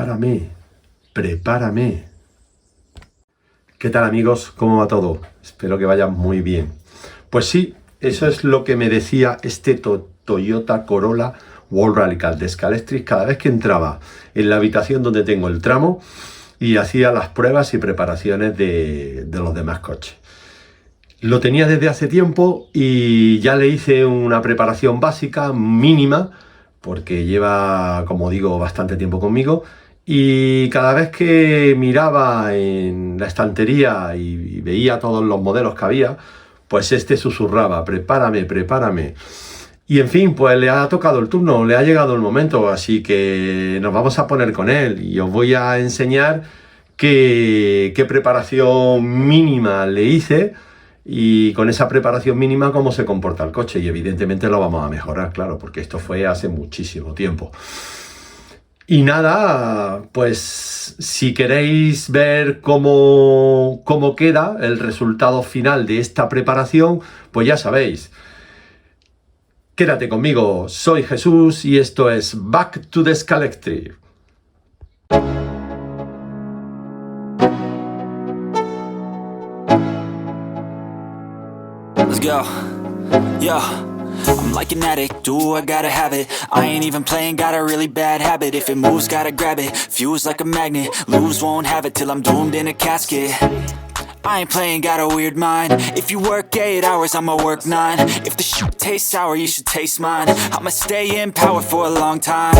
prepárame, prepárame. ¿Qué tal, amigos? ¿Cómo va todo? Espero que vaya muy bien. Pues sí, eso es lo que me decía este Toyota Corolla World Radical de Scalextric cada vez que entraba en la habitación donde tengo el tramo y hacía las pruebas y preparaciones de los demás coches. Lo tenía desde hace tiempo y ya le hice una preparación básica, mínima, porque lleva, como digo, bastante tiempo conmigo. Y cada vez que miraba en la estantería y veía todos los modelos que había, pues este susurraba, prepárame, prepárame. Y en fin, pues le ha tocado el turno, le ha llegado el momento, así que nos vamos a poner con él y os voy a enseñar qué preparación mínima le hice y con esa preparación mínima cómo se comporta el coche. Y evidentemente lo vamos a mejorar, claro, porque esto fue hace muchísimo tiempo. Y nada, pues si queréis ver cómo queda el resultado final de esta preparación, pues ya sabéis. Quédate conmigo, soy Jesús y esto es Back to the Scalextric. Let's go, yo. I'm like an addict, do I gotta have it. I ain't even playing, got a really bad habit. If it moves, gotta grab it, fuse like a magnet. Lose, won't have it till I'm doomed in a casket. I ain't playing, got a weird mind. If you work 8 hours, I'ma work 9. If the shit tastes sour, you should taste mine. I'ma stay in power for a long time.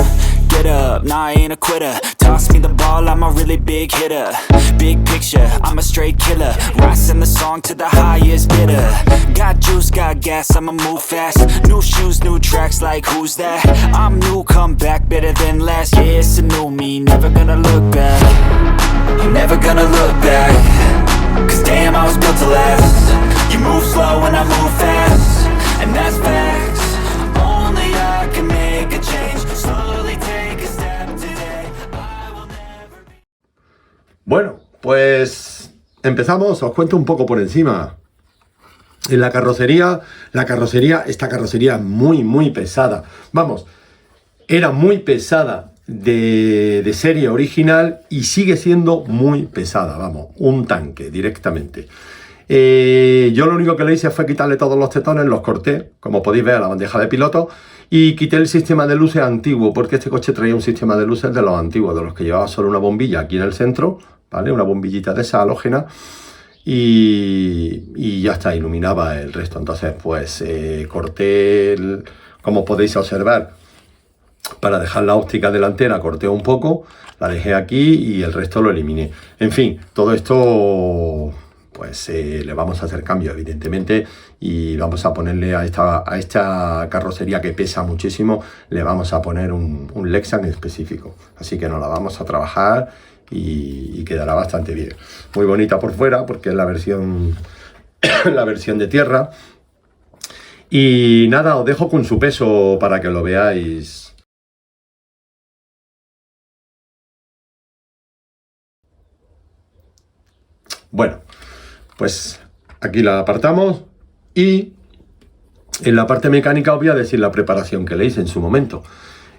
Get up, nah, I ain't a quitter. Toss me the ball, I'm a really big hitter. Big picture, I'm a straight killer. Rising the song to the highest bidder. Got juice, got gas, I'ma move fast. New shoes, new tracks, like who's that? I'm new, come back, better than last. Yeah, it's a new me, never gonna look back. I'm never gonna look back. Cause damn, I was built to last. You move slow and I move fast. And that's facts. Only I can make a change. Slowly take a step today. I will never be... Bueno, pues empezamos, os cuento un poco por encima. En la carrocería, esta carrocería es muy pesada. Vamos, era muy pesada de serie original y sigue siendo muy pesada, vamos, un tanque directamente. Yo lo único que le hice fue quitarle todos los tetones, los corté, como podéis ver, a la bandeja de piloto, y quité el sistema de luces antiguo, porque este coche traía un sistema de luces de los antiguos, de los que llevaba solo una bombilla aquí en el centro, ¿vale? Una bombillita de esa halógena, y ya está, iluminaba el resto. Entonces, pues corté, como podéis observar, para dejar la óptica delantera corté un poco, la dejé aquí y el resto lo eliminé. En fin, todo esto pues le vamos a hacer cambio evidentemente y vamos a ponerle a esta carrocería que pesa muchísimo, le vamos a poner un Lexan específico. Así que nos la vamos a trabajar y quedará bastante bien. Muy bonita por fuera porque es la versión de tierra. Y nada, os dejo con su peso para que lo veáis. Bueno, pues aquí la apartamos y en la parte mecánica os voy a decir la preparación que le hice en su momento.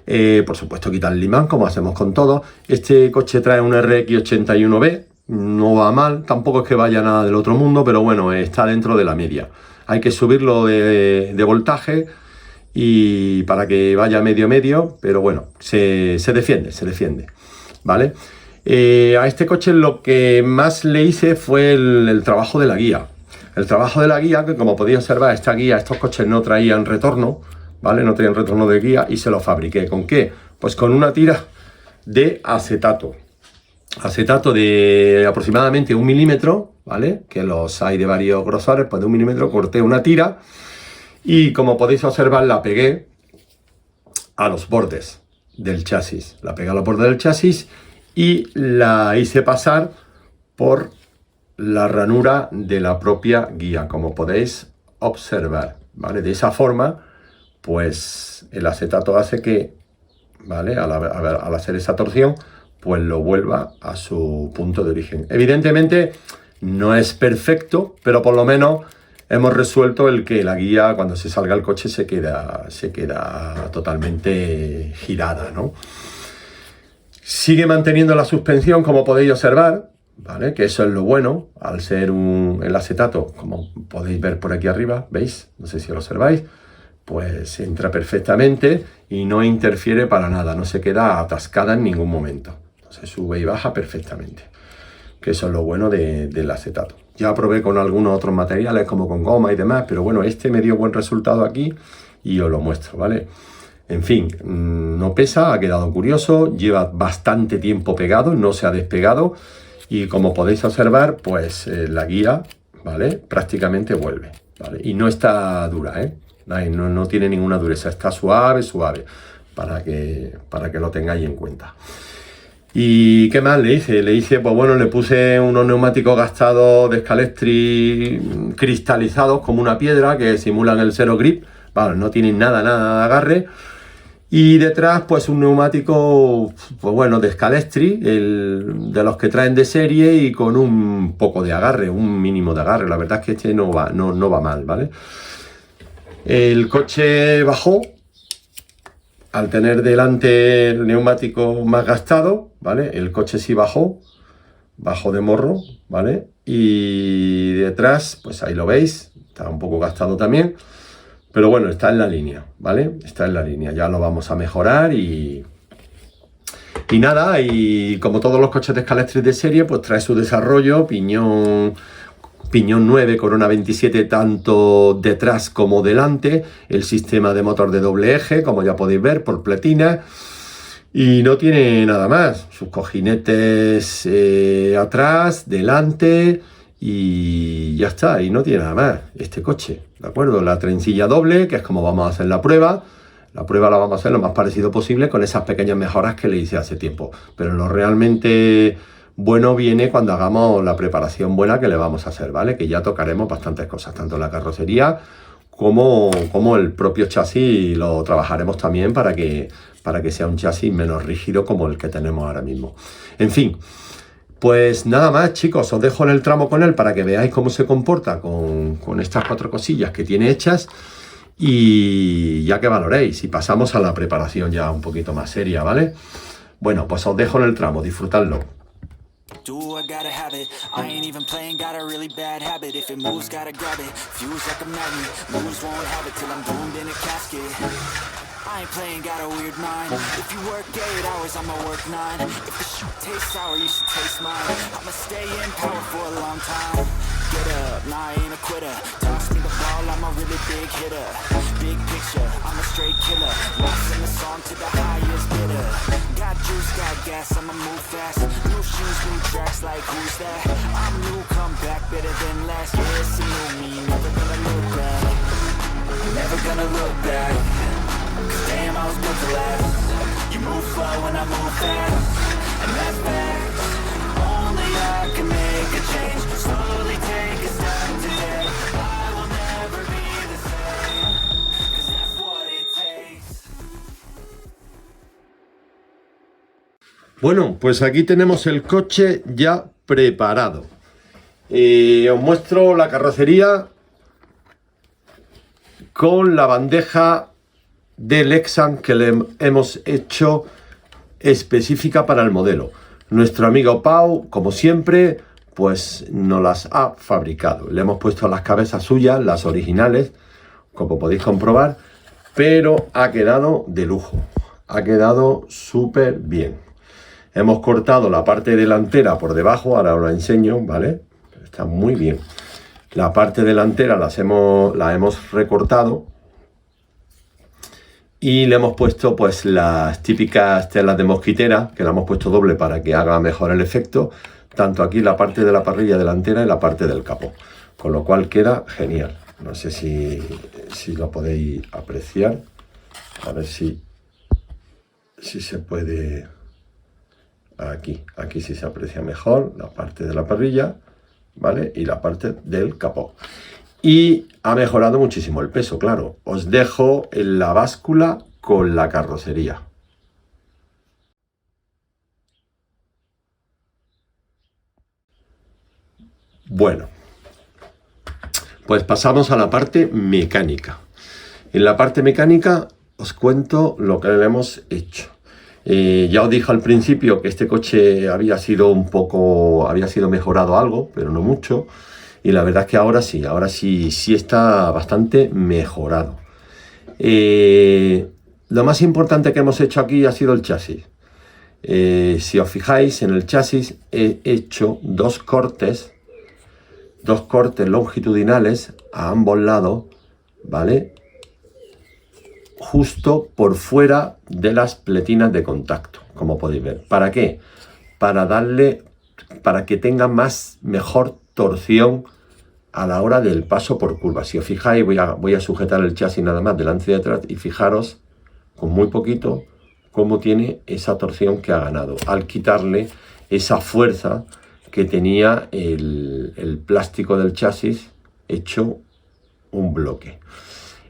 Por supuesto, quitar el imán, como hacemos con todo. Este coche trae un RX81B, no va mal, tampoco es que vaya nada del otro mundo, pero bueno, está dentro de la media. Hay que subirlo de voltaje y para que vaya medio, pero bueno, se defiende, ¿vale? A este coche lo que más le hice fue el trabajo de la guía. El trabajo de la guía, que como podéis observar, esta guía, estos coches no traían retorno, ¿vale? No traían retorno de guía y se lo fabriqué. ¿Con qué? Pues con una tira de acetato. Acetato de aproximadamente 1 milímetro, ¿vale? Que los hay de varios grosores, pues de 1 milímetro corté una tira y como podéis observar la pegué a los bordes del chasis. La pegué a los bordes del chasis y la hice pasar por la ranura de la propia guía, como podéis observar, ¿vale? De esa forma, pues el acetato hace que, ¿vale? Al hacer esa torsión, pues lo vuelva a su punto de origen. Evidentemente no es perfecto, pero por lo menos hemos resuelto el que la guía, cuando se salga el coche, se queda totalmente girada, ¿no? Sigue manteniendo la suspensión, como podéis observar, ¿vale? Que eso es lo bueno, al ser el acetato, como podéis ver por aquí arriba, ¿veis? No sé si lo observáis, pues entra perfectamente y no interfiere para nada, no se queda atascada en ningún momento. Se sube y baja perfectamente, que eso es lo bueno del acetato. Ya probé con algunos otros materiales, como con goma y demás, pero bueno, este me dio buen resultado aquí y os lo muestro, ¿vale? En fin, no pesa, ha quedado curioso, lleva bastante tiempo pegado, no se ha despegado y como podéis observar, pues la guía, ¿vale? Prácticamente vuelve, ¿vale? Y no está dura, ¿eh? No tiene ninguna dureza, está suave, para que lo tengáis en cuenta. ¿Y qué más le hice? Pues bueno, le puse unos neumáticos gastados de Scalextric cristalizados como una piedra que simulan el Zero Grip, vale, no tienen nada de agarre. Y detrás, pues un neumático, pues bueno, de Scalextric, de los que traen de serie y con un poco de agarre, un mínimo de agarre. La verdad es que este no va mal, ¿vale? El coche bajó, al tener delante el neumático más gastado, ¿vale? El coche sí bajó de morro, ¿vale? Y detrás, pues ahí lo veis, está un poco gastado también. Pero bueno, está en la línea, ¿vale? Está en la línea, ya lo vamos a mejorar y nada, y como todos los coches de Scalextric de serie, pues trae su desarrollo, piñón 9, corona 27, tanto detrás como delante, el sistema de motor de doble eje, como ya podéis ver, por pletina, y no tiene nada más, sus cojinetes atrás, delante, y ya está, y no tiene nada más este coche, ¿de acuerdo? La trencilla doble, que es como vamos a hacer la prueba la vamos a hacer lo más parecido posible con esas pequeñas mejoras que le hice hace tiempo, pero lo realmente bueno viene cuando hagamos la preparación buena que le vamos a hacer, ¿vale? Que ya tocaremos bastantes cosas, tanto la carrocería como el propio chasis lo trabajaremos también para que sea un chasis menos rígido como el que tenemos ahora mismo. En fin, pues nada más, chicos, os dejo en el tramo con él para que veáis cómo se comporta con estas 4 cosillas que tiene hechas y ya que valoréis y pasamos a la preparación ya un poquito más seria, ¿vale? Bueno, pues os dejo en el tramo, disfrutadlo. Do I gotta have it? I ain't even playing, got a really bad habit. If it moves, gotta grab it. Fuse like a magnet. Lose, won't have it till I'm doomed in a casket. I ain't playing, got a weird mind. If you work 8 hours, I'ma work 9. If the shit tastes sour, you should taste mine. I'ma stay in power for a long time. Get up, nah, I ain't a quitter. Toss me the ball, I'm a really big hitter. Big picture, I'm a straight killer. Lost in the song to the highest bidder. Got juice, got gas, I'ma move fast. New shoes, new tracks, like who's that? I'm new, come back, better than last. Yeah, it's a new me, never gonna look back. Never gonna look back. Cause damn, I was built to last. You move slow and I move fast. And that's facts. Only I can make a change. Slowly take a step today. I will never be the same. Cause that's what it takes. Bueno, pues aquí tenemos el coche ya preparado. Os muestro la carrocería con la bandeja de Lexan que le hemos hecho específica para el modelo. Nuestro amigo Pau, como siempre, pues nos las ha fabricado. Le hemos puesto las cabezas suyas, las originales, como podéis comprobar, pero ha quedado de lujo. Ha quedado súper bien. Hemos cortado la parte delantera por debajo, ahora os lo enseño, ¿vale? Está muy bien. La parte delantera la hemos recortado y le hemos puesto pues las típicas telas de mosquitera, que la hemos puesto doble para que haga mejor el efecto, tanto aquí la parte de la parrilla delantera y la parte del capó, con lo cual queda genial. No sé si lo podéis apreciar, a ver si se puede. Aquí sí se aprecia mejor la parte de la parrilla, ¿vale? Y la parte del capó. Y ha mejorado muchísimo el peso, claro. Os dejo en la báscula con la carrocería. Bueno, pues pasamos a la parte mecánica. En la parte mecánica os cuento lo que le hemos hecho. Ya os dije al principio que este coche había sido mejorado algo, pero no mucho. Y la verdad es que ahora sí está bastante mejorado. Lo más importante que hemos hecho aquí ha sido el chasis. Si os fijáis, en el chasis he hecho dos cortes longitudinales a ambos lados, ¿vale? Justo por fuera de las pletinas de contacto, como podéis ver. ¿Para qué? Para que tenga mejor torsión a la hora del paso por curva. Si os fijáis, voy a sujetar el chasis nada más delante y detrás, y fijaros con muy poquito cómo tiene esa torsión que ha ganado al quitarle esa fuerza que tenía el plástico del chasis hecho un bloque.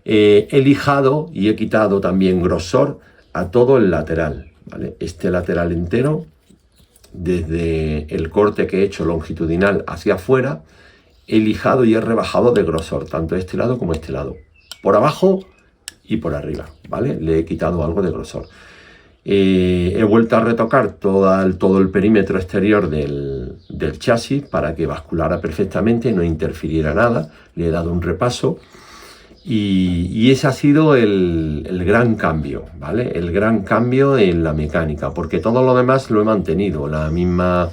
He lijado y he quitado también grosor a todo el lateral, ¿vale? Este lateral entero, desde el corte que he hecho longitudinal hacia afuera, he lijado y he rebajado de grosor, tanto este lado como este lado, por abajo y por arriba, ¿vale? Le he quitado algo de grosor. He vuelto a retocar todo el perímetro exterior del chasis para que basculara perfectamente, no interfiriera nada. Le he dado un repaso y ese ha sido el gran cambio, ¿vale? El gran cambio en la mecánica, porque todo lo demás lo he mantenido, la misma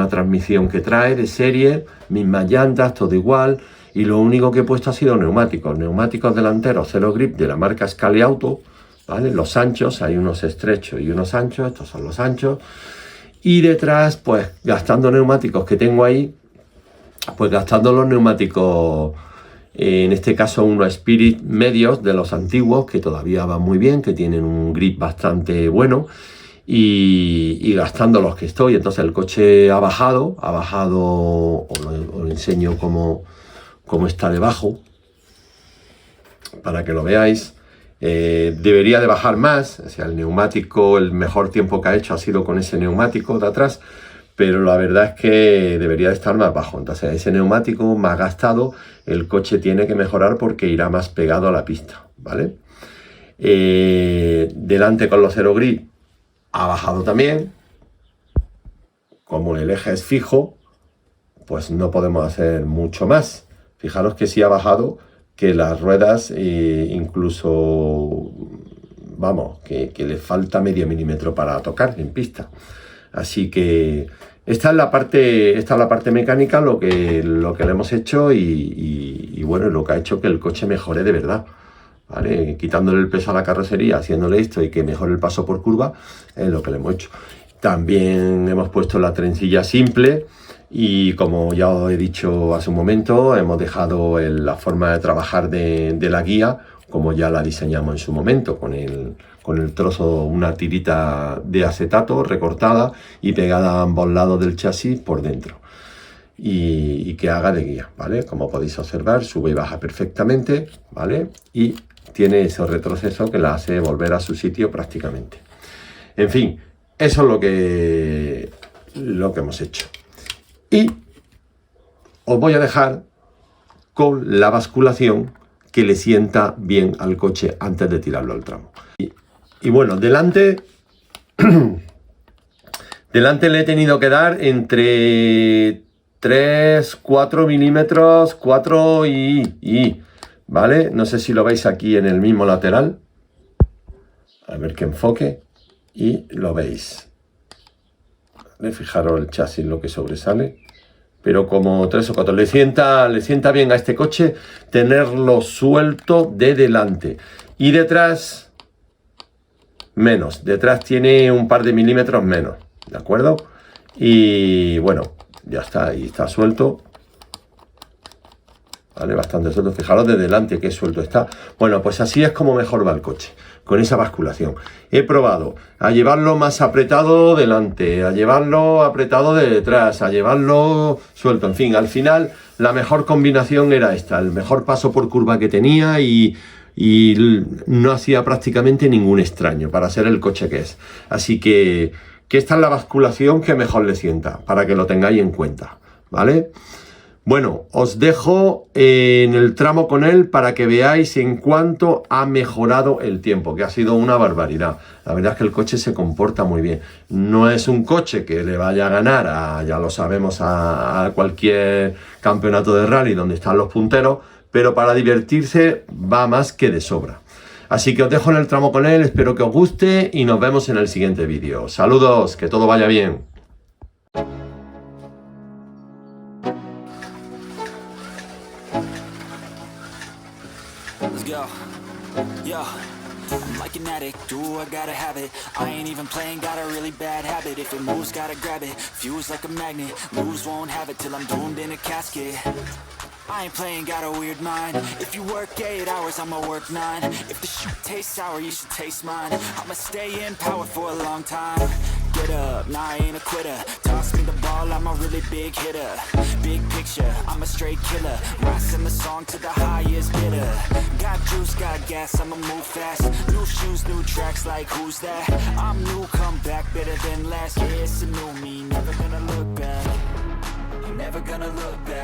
transmisión que trae de serie, mismas llantas, todo igual, y lo único que he puesto ha sido neumáticos delanteros Zero Grip de la marca Scali Auto, ¿vale? Los anchos, hay unos estrechos y unos anchos, estos son los anchos, y detrás, pues gastando neumáticos que tengo ahí, pues gastando los neumáticos, en este caso unos Spirit medios de los antiguos, que todavía van muy bien, que tienen un grip bastante bueno, y gastando los que estoy. Entonces el coche ha bajado, os enseño cómo está debajo, para que lo veáis. Debería de bajar más, o sea, el neumático, el mejor tiempo que ha hecho ha sido con ese neumático de atrás, pero la verdad es que debería de estar más bajo. Entonces ese neumático más gastado, el coche tiene que mejorar porque irá más pegado a la pista, ¿vale? Delante con los Zero Grip ha bajado también. Como el eje es fijo, pues no podemos hacer mucho más. Fijaros que sí ha bajado, que las ruedas incluso, vamos, que le falta medio milímetro para tocar en pista. Así que esta es la parte mecánica, lo que le hemos hecho y bueno, lo que ha hecho que el coche mejore de verdad, ¿vale? Quitándole el peso a la carrocería, haciéndole esto y que mejore el paso por curva, es lo que le hemos hecho. También hemos puesto la trencilla simple. Y como ya os he dicho hace un momento, hemos dejado la forma de trabajar de la guía como ya la diseñamos en su momento, con el trozo, una tirita de acetato recortada y pegada a ambos lados del chasis por dentro. Y que haga de guía, ¿vale? Como podéis observar, sube y baja perfectamente, ¿vale? Y tiene ese retroceso que la hace volver a su sitio prácticamente. En fin, eso es lo que hemos hecho. Y os voy a dejar con la basculación que le sienta bien al coche antes de tirarlo al tramo. Y bueno, delante le he tenido que dar entre 3, 4 milímetros, 4 ¿vale? No sé si lo veis aquí en el mismo lateral. A ver que enfoque. Y lo veis. Fijaros el chasis, lo que sobresale, pero como 3 o 4. Le sienta bien a este coche tenerlo suelto de delante. Y detrás, menos. Detrás tiene un par de milímetros menos, ¿de acuerdo? Y bueno, ya está, ahí está suelto. ¿Vale? Bastante suelto. Fijaros de delante que suelto está. Bueno, pues así es como mejor va el coche, con esa basculación. He probado a llevarlo más apretado delante, a llevarlo apretado de detrás, a llevarlo suelto. En fin, al final la mejor combinación era esta, el mejor paso por curva que tenía y no hacía prácticamente ningún extraño para ser el coche que es. Así que esta es la basculación que mejor le sienta, para que lo tengáis en cuenta, ¿vale? Bueno, os dejo en el tramo con él para que veáis en cuánto ha mejorado el tiempo, que ha sido una barbaridad. La verdad es que el coche se comporta muy bien. No es un coche que le vaya a ganar, ya lo sabemos, a cualquier campeonato de rally donde están los punteros, pero para divertirse va más que de sobra. Así que os dejo en el tramo con él, espero que os guste y nos vemos en el siguiente vídeo. Saludos, que todo vaya bien. Let's go. Yo, I'm like an addict, do I gotta have it. I ain't even playing, got a really bad habit. If it moves, gotta grab it. Fuse like a magnet, lose, won't have it till I'm doomed in a casket. I ain't playing, got a weird mind. If you work 8 hours, I'ma work 9. If the shit tastes sour, you should taste mine. I'ma stay in power for a long time. Get up, nah, I ain't a quitter. Toss me the ball, I'm a really big hitter. Big picture, I'm a straight killer. Rising the song to the highest bidder. Got juice, got gas, I'ma move fast. New shoes, new tracks, like who's that? I'm new, come back, better than last. Yeah, it's a new me, never gonna look back. I'm never gonna look back.